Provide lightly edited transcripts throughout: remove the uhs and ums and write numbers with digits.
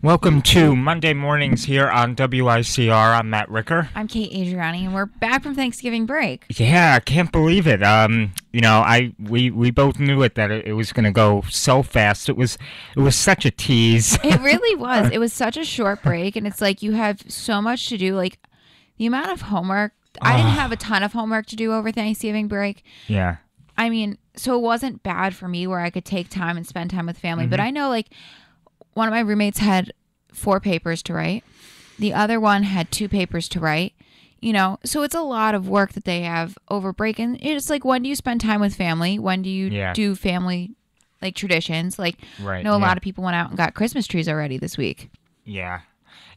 Welcome to Monday mornings here on WICR. I'm Matt Ricker. I'm Kate Adriani, and we're back from Thanksgiving break. Yeah, I can't believe it. We both knew that it was going to go so fast. It was such a tease. It really was. It was such a short break, and it's like you have so much to do. Like the amount of homework. I didn't have a ton of homework to do over Thanksgiving break. Yeah. I mean, so it wasn't bad for me where I could take time and spend time with family. But I know, like, one of my roommates had 4 papers to write. The other one had 2 papers to write. So it's a lot of work that they have over break. And it's like, when do you spend time with family? When do you do family, like, traditions? Like, Right. I know a lot of people went out and got Christmas trees already this week. Yeah.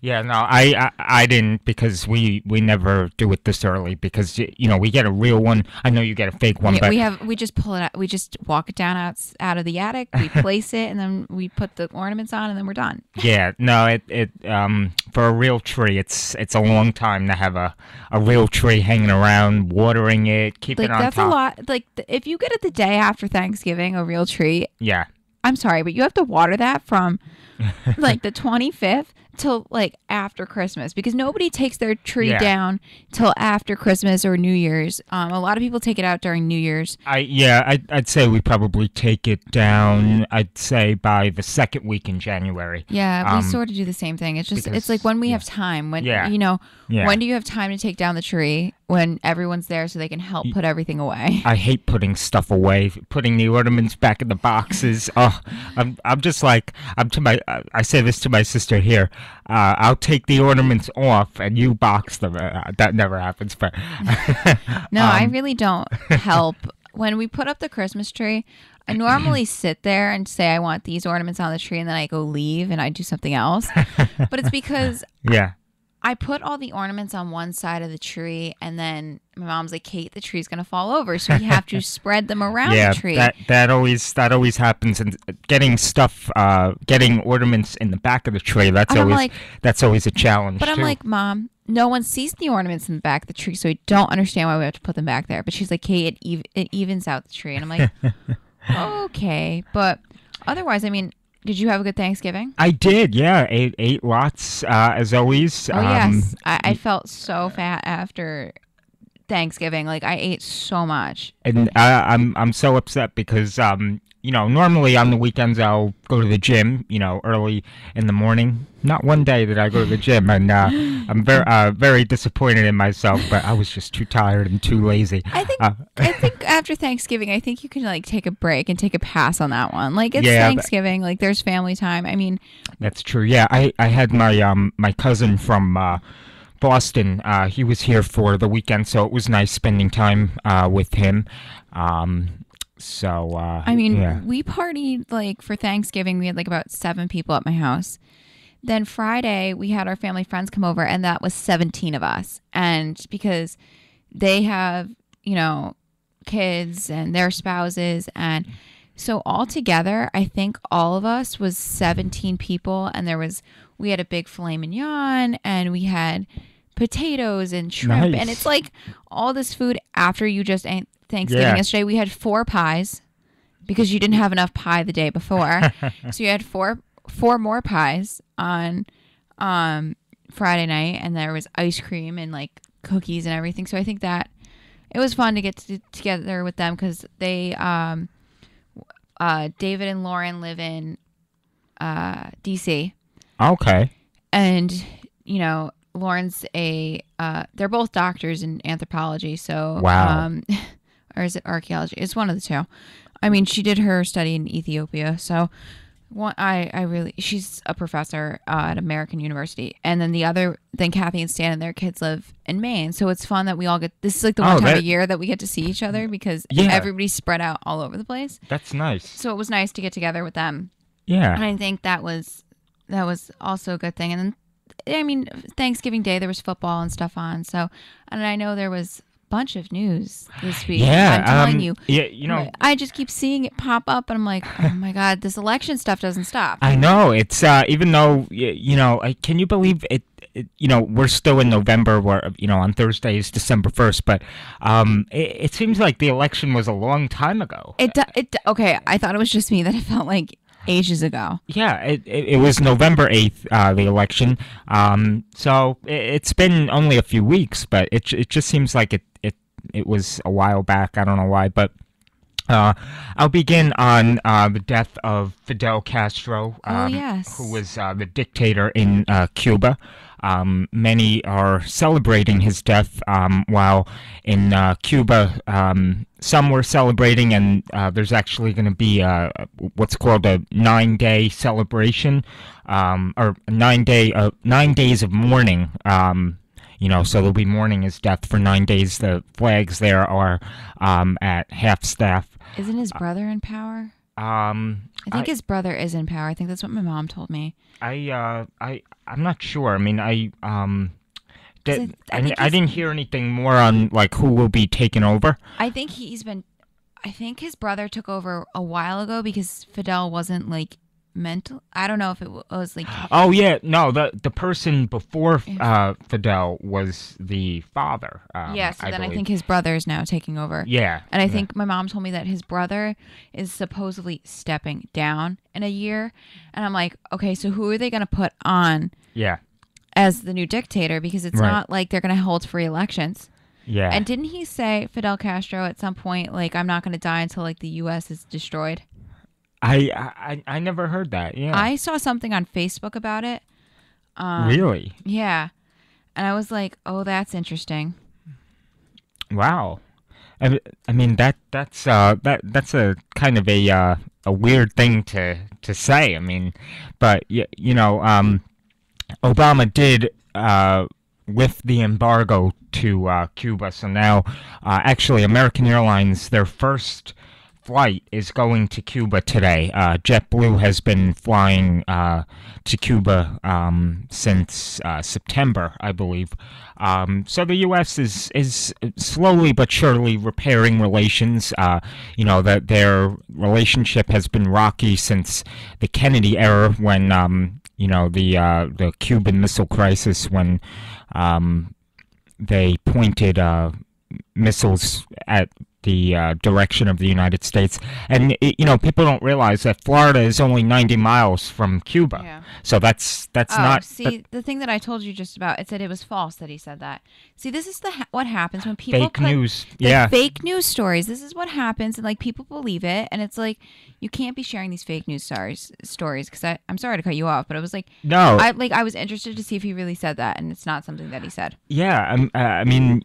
Yeah, no, I didn't, because we never do it this early, because we get a real one. I know you get a fake one, Yeah, but we just pull it out. We just walk it down out of the attic. We place it, and then we put the ornaments on, and then we're done. yeah, no, it for a real tree, it's a long time to have a real tree hanging around, watering it, keeping Like, it on that's top. a lot. Like, if you get it the day after Thanksgiving, a real tree. Yeah. I'm sorry, but you have to water that from like the 25th till like after Christmas, because nobody takes their tree down till after Christmas or New Year's. A lot of people take it out during New Year's. I'd say we probably take it down, I'd say, by the second week in January. Yeah, we sort of do the same thing. It's just, it's like when we have time, when, when do you have time to take down the tree? When everyone's there so they can help put everything away. I hate putting stuff away, putting the ornaments back in the boxes. Oh, I'm just like, I say this to my sister here. I'll take the ornaments off and you box them. That never happens, but no, I really don't help. When we put up the Christmas tree, I normally sit there and say I want these ornaments on the tree, and then I go leave and I do something else. But it's because I put all the ornaments on one side of the tree, and then my mom's like, Kate, the tree's going to fall over, so you have to spread them around the tree. That always happens. And getting ornaments in the back of the tree, that's always a challenge. But I'm like, Mom, no one sees the ornaments in the back of the tree, so I don't understand why we have to put them back there. But she's like, Kate, it evens out the tree. And I'm like, okay. But otherwise, I mean, did you have a good Thanksgiving? I did, yeah. Ate lots, as always. Oh, yes. I felt so fat after Thanksgiving. Like, I ate so much. And I'm so upset because, normally on the weekends I'll go to the gym, early in the morning. Not one day did I go to the gym, and I'm very disappointed in myself, but I was just too tired and too lazy. I think after Thanksgiving, I think you can, like, take a break and take a pass on that one. Like, it's Thanksgiving, like, there's family time. I mean, that's true. Yeah, I had my cousin from Boston. He was here for the weekend, so it was nice spending time with him. We partied, like, for Thanksgiving. We had, like, about 7 people at my house. Then Friday, we had our family friends come over, and that was 17 of us. And because they have, kids and their spouses, and so all together, I think all of us was 17 people. And we had a big filet mignon, and we had potatoes and shrimp. Nice. And it's like all this food after you just ate Thanksgiving yesterday. We had 4 pies because you didn't have enough pie the day before. So you had four more pies on Friday night, and there was ice cream and, like, cookies and everything. So I think that it was fun to get together with them, because they David and Lauren live in DC. Okay. And Lauren's they're both doctors in anthropology, so wow. Or is it archaeology? It's one of the two. I mean, she did her study in Ethiopia, so she's a professor at American University. And then Kathy and Stan and their kids live in Maine. So it's fun that we all this is like the one time a year that we get to see each other, because everybody's spread out all over the place. That's nice. So it was nice to get together with them. Yeah. And I think that was also a good thing. And then, I mean, Thanksgiving Day, there was football and stuff on. So, and I know there was bunch of news this week. Yeah, I'm telling you. Yeah, I just keep seeing it pop up, and I'm like, oh my God, this election stuff doesn't stop. I know. It's even though can you believe it? We're still in November, where on Thursday is December 1st, but it seems like the election was a long time ago. Okay, I thought it was just me that it felt like ages ago. Yeah, it was November 8th, the election. So it's been only a few weeks, but it just seems like it was a while back. I don't know why, but I'll begin on the death of Fidel Castro, Yes. who was the dictator in Cuba. Many are celebrating his death, while in Cuba, some were celebrating, and there's actually going to be what's called a 9-day celebration, or 9 days of mourning. So they'll be mourning his death for 9 days. The flags there are at half staff. Isn't his brother in power? I think his brother is in power. I think that's what my mom told me. I'm not sure. I mean, I I didn't hear anything more on like who will be taking over. I think I think his brother took over a while ago because Fidel wasn't like mental. I don't know if it was like. Oh yeah, no. The person before Fidel was the father. So I think his brother is now taking over. Yeah, and I think my mom told me that his brother is supposedly stepping down in a year, and I'm like, okay, so who are they going to put on? Yeah. As the new dictator, because it's not like they're going to hold free elections. Yeah. And didn't he say, Fidel Castro, at some point, like, I'm not going to die until like the U.S. is destroyed? I never heard that. Yeah. I saw something on Facebook about it. Really? Yeah. And I was like, oh, that's interesting. Wow. I mean that's a kind of a weird thing to say. I mean, but Obama did lift the embargo to Cuba, so now actually American Airlines, their first flight is going to Cuba today. JetBlue has been flying to Cuba since September, I believe. So the U.S. is slowly but surely repairing relations. That their relationship has been rocky since the Kennedy era, when the Cuban Missile Crisis, when they pointed missiles at the direction of the United States. And, people don't realize that Florida is only 90 miles from Cuba. Yeah. So that's not... See, the thing that I told you just about, it said it was false that he said that. See, this is what happens when people fake news. Fake news stories. This is what happens, and, like, people believe it, and it's like, you can't be sharing these fake news stories, because I'm sorry to cut you off, but it was like... No. I was interested to see if he really said that, and it's not something that he said. Yeah, I mean,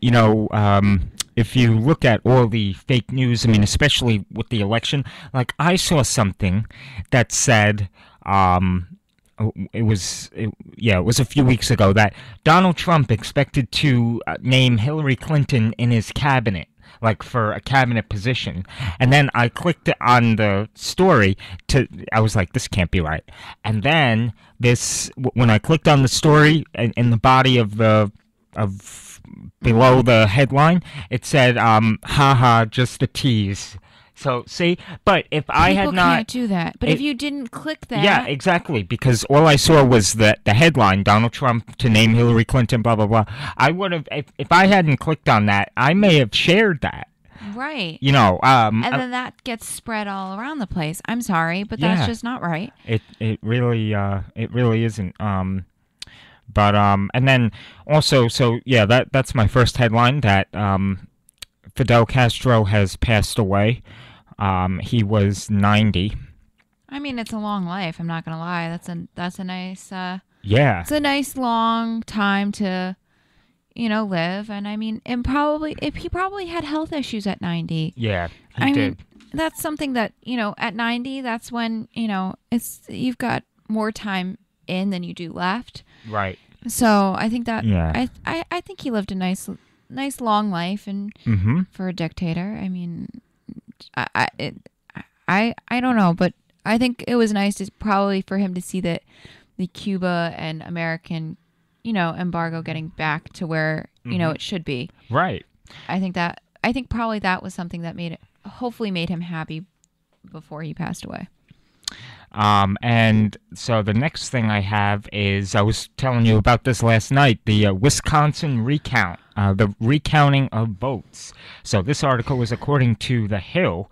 if you look at all the fake news, I mean, especially with the election, like I saw something that said, it was a few weeks ago, that Donald Trump expected to name Hillary Clinton in his cabinet, like for a cabinet position. And then I clicked on the story I was like, this can't be right. And then when I clicked on the story in the body of below the headline, it said, haha, just a tease. So, see, but if I had not... People can't do that. But if you didn't click that... Yeah, exactly, because all I saw was the headline, Donald Trump to name Hillary Clinton, blah, blah, blah. I would have, if I hadn't clicked on that, I may have shared that. Right. And then that gets spread all around the place. I'm sorry, but that's just not right. It really isn't. But and then also, so yeah, that's my first headline, that Fidel Castro has passed away. He was 90. I mean, it's a long life. I'm not gonna lie. That's a nice. Yeah. It's a nice long time to, live. And I mean, he probably had health issues at 90. Yeah, he did. Mean, that's something that at 90. That's when you've got more time in than you do left. Right. So I think that I think he lived a nice long life, and for a dictator, I mean, I don't know, but I think it was nice probably for him to see that the Cuba and American, embargo getting back to where it should be. Right. I think probably that was something that hopefully made him happy before he passed away. And so the next thing I have is, I was telling you about this last night, the Wisconsin recount. the recounting of votes. So this article is according to The Hill.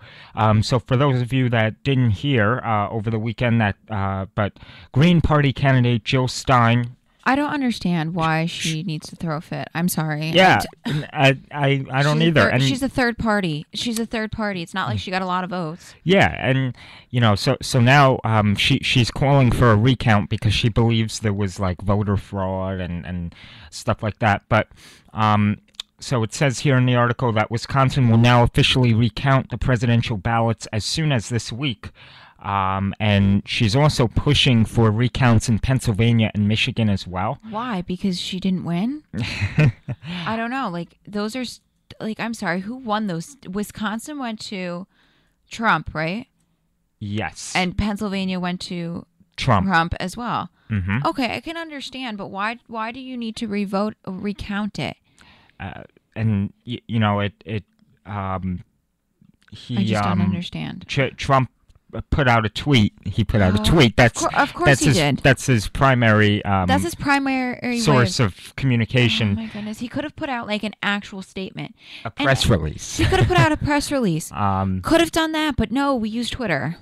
So for those of you that didn't hear over the weekend, but Green Party candidate Jill Stein. I don't understand why she needs to throw a fit. I'm sorry. Yeah, I don't either. She's a third party. She's a third party. It's not like she got a lot of votes. Yeah, and so now she's calling for a recount because she believes there was like voter fraud and stuff like that. But so it says here in the article that Wisconsin will now officially recount the presidential ballots as soon as this week. And she's also pushing for recounts in Pennsylvania and Michigan as well. Why? Because she didn't win? I don't know. Like, those are, I'm sorry, who won those? Wisconsin went to Trump, right? Yes. And Pennsylvania went to Trump as well. Mm-hmm. Okay, I can understand, but why do you need to recount it? And, he I just don't understand. Trump put out a tweet. He put out a tweet. Of course he did. That's his primary. That's his primary source of communication. Oh my goodness! He could have put out like an actual statement, a press release. He could have put out a press release. Could have done that, but no, we used Twitter.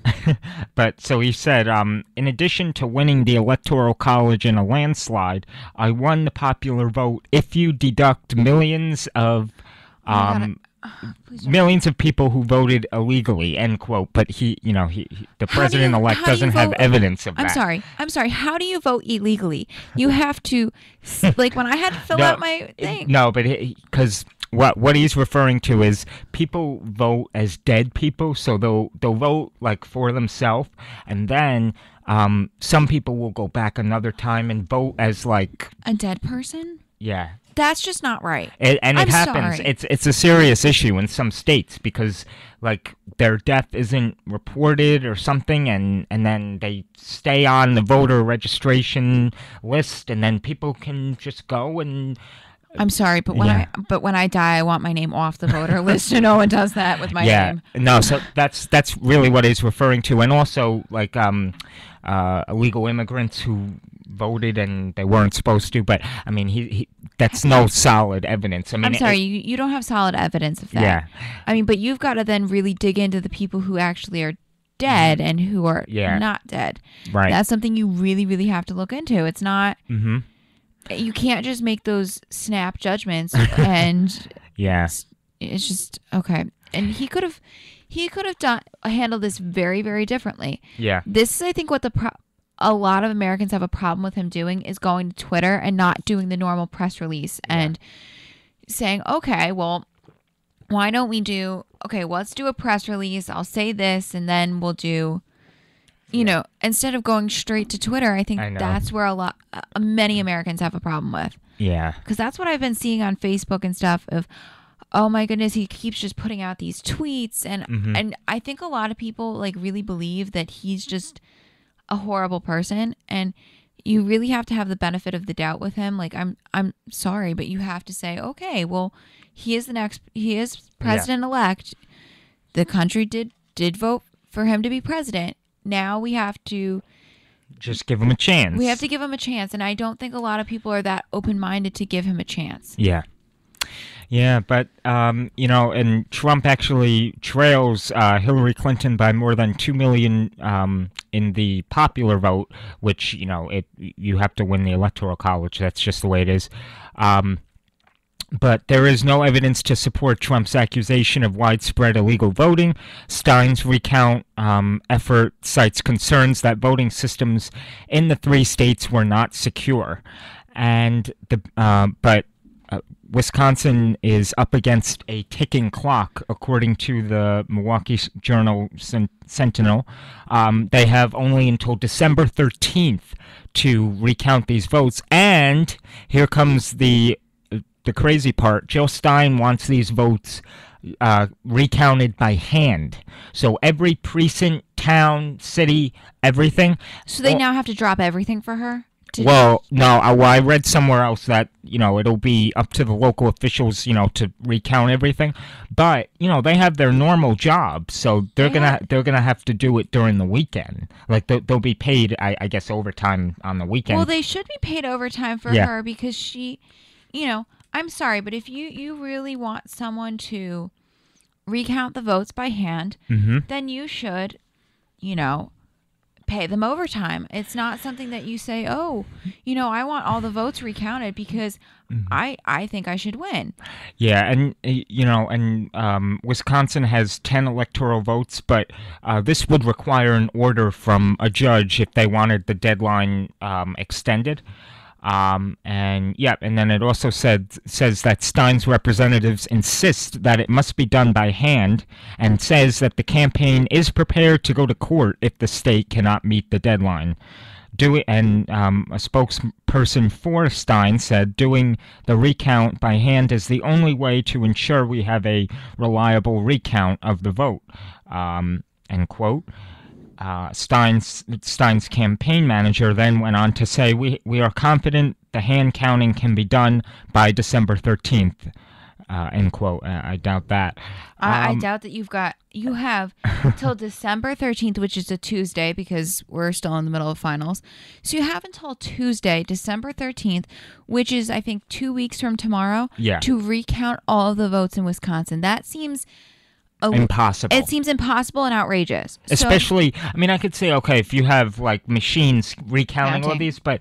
But so he said, in addition to winning the Electoral College in a landslide, I won the popular vote. If you deduct millions of millions of people who voted illegally, end quote. But the president-elect doesn't have evidence of that. I'm sorry. How do you vote illegally? You have to, like, when I had to fill out my thing. No, but because what he's referring to is people vote as dead people, so they'll vote like for themselves, and then some people will go back another time and vote as like a dead person. Yeah. That's just not right. It happens. Sorry. It's a serious issue in some states because like their death isn't reported or something, and then they stay on the voter registration list, and then people can just go and. I'm sorry, but when I die, I want my name off the voter list. So no one does that with my name. No. So that's really what he's referring to, and also like illegal immigrants who voted and they weren't supposed to. But I mean, he that's no solid evidence. I mean, I'm sorry, you don't have solid evidence of that. Yeah. I mean, but you've got to then really dig into the people who actually are dead and who are not dead. Right. That's something you really, really have to look into. It's not. Mm-hmm. You can't just make those snap judgments and it's just okay. And he could have handled this very, very differently. Yeah. This is, I think, what a lot of Americans have a problem with him doing is going to Twitter and not doing the normal press release and saying, okay, well, why don't we let's do a press release. I'll say this and then we'll do, instead of going straight to Twitter. I think that's where many Americans have a problem with. Yeah. Because that's what I've been seeing on Facebook and stuff of, oh my goodness, he keeps just putting out these tweets. And I think a lot of people like really believe that he's just a horrible person, and you really have to have the benefit of the doubt with him. Like, I'm sorry, but you have to say, okay, well, he is president-elect. The country did vote for him to be president. Now we have to just give him a chance. We have to give him a chance, and I don't think a lot of people are that open-minded to give him a chance. Yeah. Yeah, but, and Trump actually trails Hillary Clinton by more than 2 million in the popular vote, which, you have to win the Electoral College. That's just the way it is. But there is no evidence to support Trump's accusation of widespread illegal voting. Stein's recount effort cites concerns that voting systems in the 3 states were not secure. And Wisconsin is up against a ticking clock, according to the Milwaukee Journal Sentinel. They have only until December 13th to recount these votes. And here comes the crazy part. Jill Stein wants these votes recounted by hand. So every precinct, town, city, everything. So they now have to drop everything for her? Well, no, I read somewhere else that, it'll be up to the local officials, to recount everything. But, they have their normal job, so they're gonna have to do it during the weekend. Like, they'll be paid, I guess, overtime on the weekend. Well, they should be paid overtime for her because she, I'm sorry, but if you really want someone to recount the votes by hand, then you should, pay them overtime. It's not something that you say, oh, I want all the votes recounted because I think I should win. Yeah, and Wisconsin has 10 electoral votes, but this would require an order from a judge if they wanted the deadline extended. And then it also says that Stein's representatives insist that it must be done by hand, and says that the campaign is prepared to go to court if the state cannot meet the deadline. A spokesperson for Stein said doing the recount by hand is the only way to ensure we have a reliable recount of the vote. End quote. Stein's campaign manager then went on to say, we are confident the hand counting can be done by December 13th, end quote. I doubt that. I doubt that you have till December 13th, which is a Tuesday because we're still in the middle of finals. So you have until Tuesday, December 13th, which is, I think, 2 weeks from tomorrow, to recount all of the votes in Wisconsin. That seems impossible. It seems impossible and outrageous. Especially, I could say, okay, if you have like machines recounting all these, but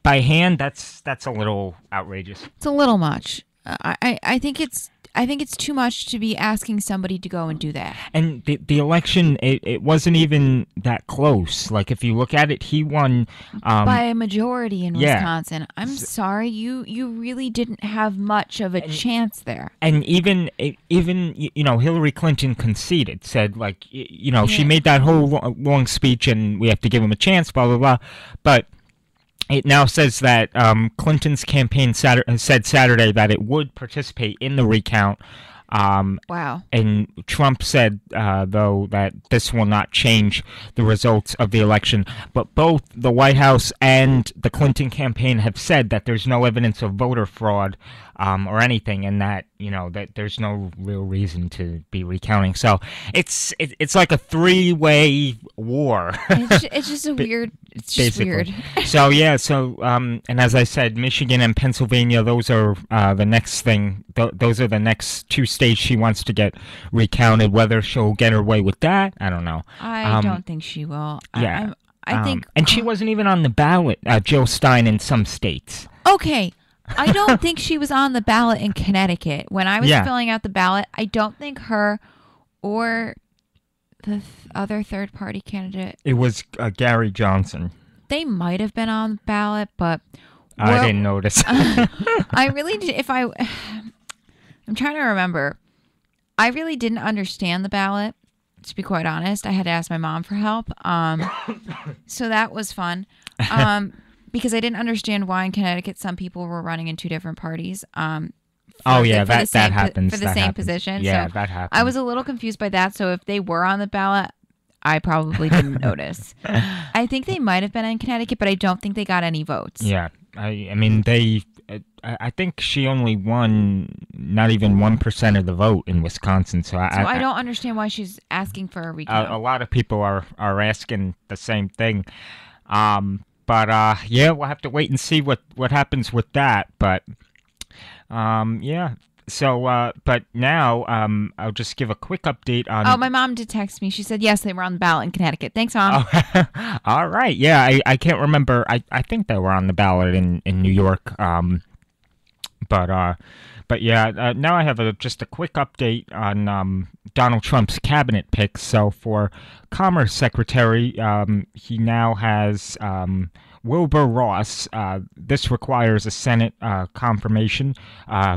by hand, that's a little outrageous. It's a little much. I think it's too much to be asking somebody to go and do that. And the election, it wasn't even that close. Like, if you look at it, he won by a majority in Wisconsin. I'm sorry, you really didn't have much of a chance there. And even Hillary Clinton conceded, said, like, she made that whole long speech, and we have to give him a chance, blah, blah, blah. But it now says that Clinton's campaign said Saturday that it would participate in the recount. Wow. And Trump said, though, that this will not change the results of the election. But both the White House and the Clinton campaign have said that there's no evidence of voter fraud or anything, and that that there's no real reason to be recounting. So it's like a three-way war. It's just a weird. It's just weird. So and as I said, Michigan and Pennsylvania, those are the next thing. Those are the next two states she wants to get recounted. Whether she'll get her way with that, I don't know. I don't think she will. Yeah, I think, and she wasn't even on the ballot. Jill Stein in some states. Okay. I don't think she was on the ballot in Connecticut. When I was filling out the ballot, I don't think her or the other third-party candidate. It was Gary Johnson. They might have been on the ballot, but I didn't notice. I really did. I'm trying to remember. I really didn't understand the ballot, to be quite honest. I had to ask my mom for help. So that was fun. Because I didn't understand why in Connecticut some people were running in two different parties. That happens. For the same position. Yeah, so that happens. I was a little confused by that. So if they were on the ballot, I probably didn't notice. I think they might have been in Connecticut, but I don't think they got any votes. Yeah. I think she only won not even 1% of the vote in Wisconsin. So I don't understand why she's asking for a recount. A lot of people are asking the same thing. But we'll have to wait and see what happens with that. But So, but now I'll just give a quick update on. Oh, my mom did text me. She said yes, they were on the ballot in Connecticut. Thanks, Mom. Oh, all right. Yeah, I can't remember. I think they were on the ballot in New York. But yeah, now I have just a quick update on Donald Trump's cabinet picks. So for Commerce Secretary, he now has Wilbur Ross. This requires a Senate confirmation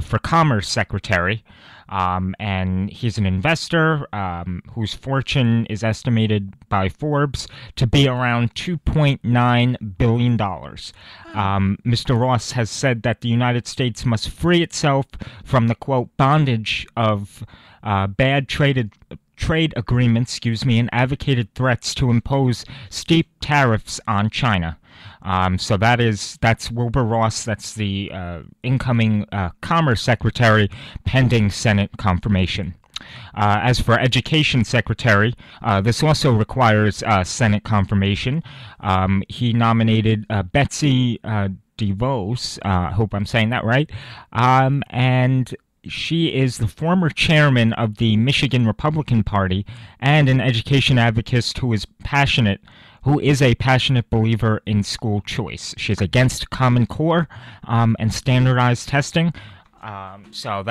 for Commerce Secretary. And he's an investor whose fortune is estimated by Forbes to be around $2.9 billion. Mr. Ross has said that the United States must free itself from the, quote, bondage of bad trade agreements, and advocated threats to impose steep tariffs on China. So that's Wilbur Ross. That's the incoming Commerce Secretary, pending Senate confirmation. As for Education Secretary, this also requires Senate confirmation. He nominated Betsy DeVos. I hope I'm saying that right. And she is the former chairman of the Michigan Republican Party and an education advocate who is a passionate believer in school choice. She's against Common Core and standardized testing. So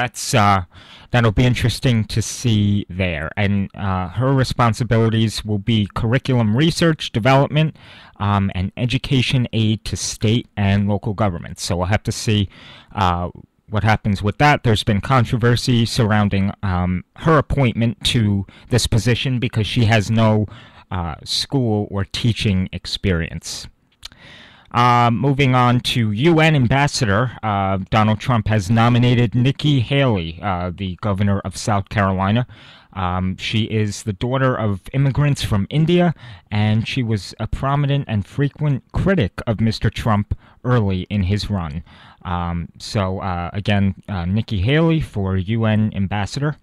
that'll be interesting to see there. And her responsibilities will be curriculum research, development, and education aid to state and local governments. So we'll have to see what happens with that. There's been controversy surrounding her appointment to this position because she has no school or teaching experience. Moving on to UN Ambassador, Donald Trump has nominated Nikki Haley, the governor of South Carolina. She is the daughter of immigrants from India, and she was a prominent and frequent critic of Mr. Trump early in his run. Again, Nikki Haley for UN Ambassador.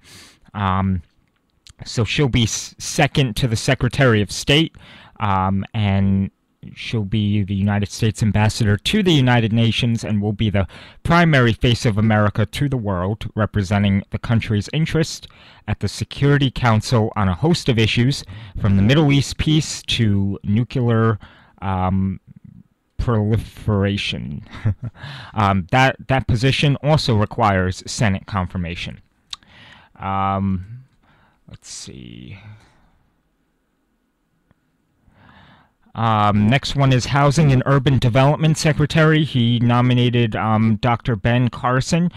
So she'll be second to the Secretary of State, and she'll be the United States ambassador to the United Nations and will be the primary face of America to the world, representing the country's interest at the Security Council on a host of issues, from the Middle East peace to nuclear proliferation. That position also requires Senate confirmation. Let's see. Next one is Housing and Urban Development Secretary. He nominated Dr. Ben Carson,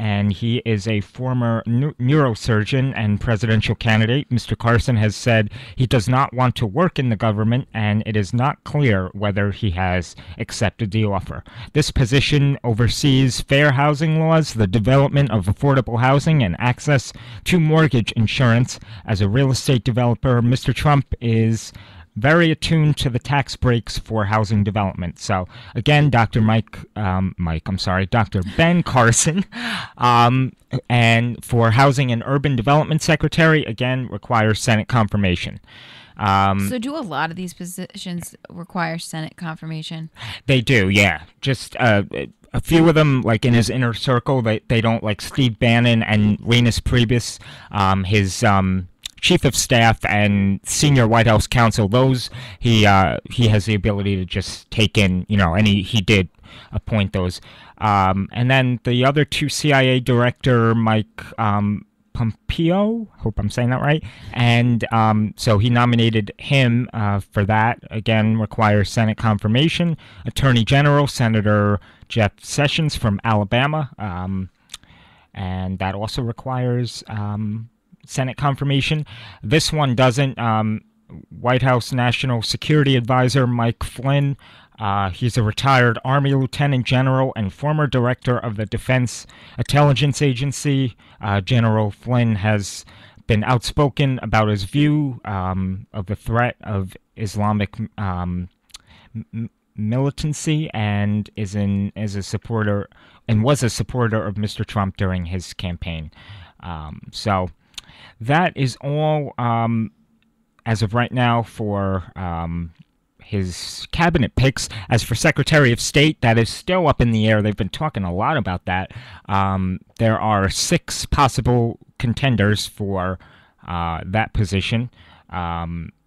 and he is a former neurosurgeon and presidential candidate. Mr. Carson has said he does not want to work in the government, and it is not clear whether he has accepted the offer. This position oversees fair housing laws, the development of affordable housing, and access to mortgage insurance. As a real estate developer, Mr. Trump is very attuned to the tax breaks for housing development. So again, Dr. Ben Carson, and for Housing and Urban Development Secretary, again, requires Senate confirmation. So do a lot of these positions require Senate confirmation? They do, yeah. Just a few of them, like in his inner circle, they don't, like Steve Bannon and Reince Priebus, his Chief of Staff and senior White House counsel, those he has the ability to just take in, and he did appoint those. And then the other two, CIA Director Mike Pompeo, hope I'm saying that right, and so he nominated him for that. Again, requires Senate confirmation. Attorney General Senator Jeff Sessions from Alabama, and that also requires Senate confirmation. This one doesn't. White House National Security Advisor Mike Flynn, he's a retired Army Lieutenant General and former Director of the Defense Intelligence Agency. General Flynn has been outspoken about his view of the threat of Islamic militancy, and was a supporter of Mr. Trump during his campaign. So that is all as of right now for his cabinet picks. As for Secretary of State, that is still up in the air. They've been talking a lot about that. There are 6 possible contenders for that position.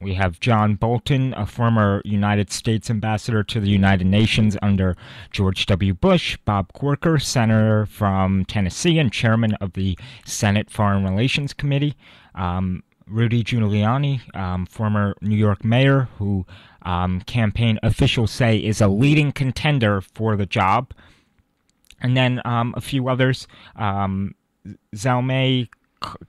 We have John Bolton, a former United States ambassador to the United Nations under George W. Bush; Bob Corker, senator from Tennessee and chairman of the Senate Foreign Relations Committee; Rudy Giuliani, former New York mayor, who campaign officials say is a leading contender for the job; and then a few others. Zalmay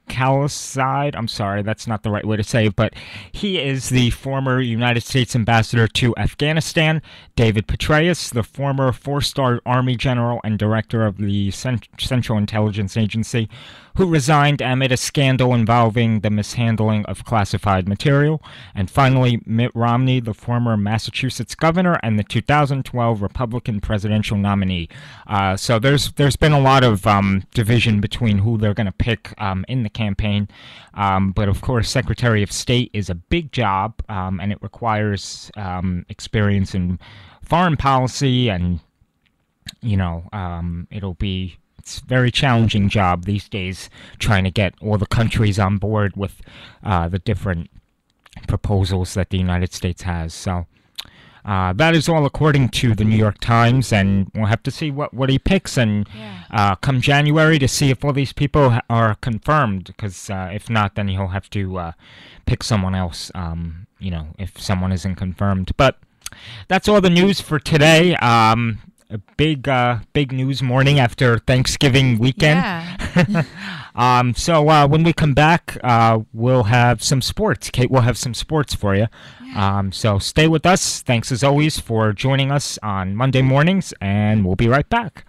Khalilzad, I'm sorry, that's not the right way to say it, but he is the former United States ambassador to Afghanistan. David Petraeus, the former 4-star Army general and director of the Central Intelligence Agency, who resigned amid a scandal involving the mishandling of classified material. And finally, Mitt Romney, the former Massachusetts governor and the 2012 Republican presidential nominee. So there's been a lot of division between who they're going to pick in the campaign. But of course, Secretary of State is a big job, and it requires experience in foreign policy, and it's a very challenging job these days trying to get all the countries on board with the different proposals that the United States has. So that is all according to the New York Times, and we'll have to see what he picks, and come January to see if all these people are confirmed, because if not, then he'll have to pick someone else, if someone isn't confirmed. But that's all the news for today. A big news morning after Thanksgiving weekend. Yeah. So when we come back, we'll have some sports. Kate will have some sports for you. Yeah. So stay with us. Thanks as always for joining us on Monday mornings, and we'll be right back.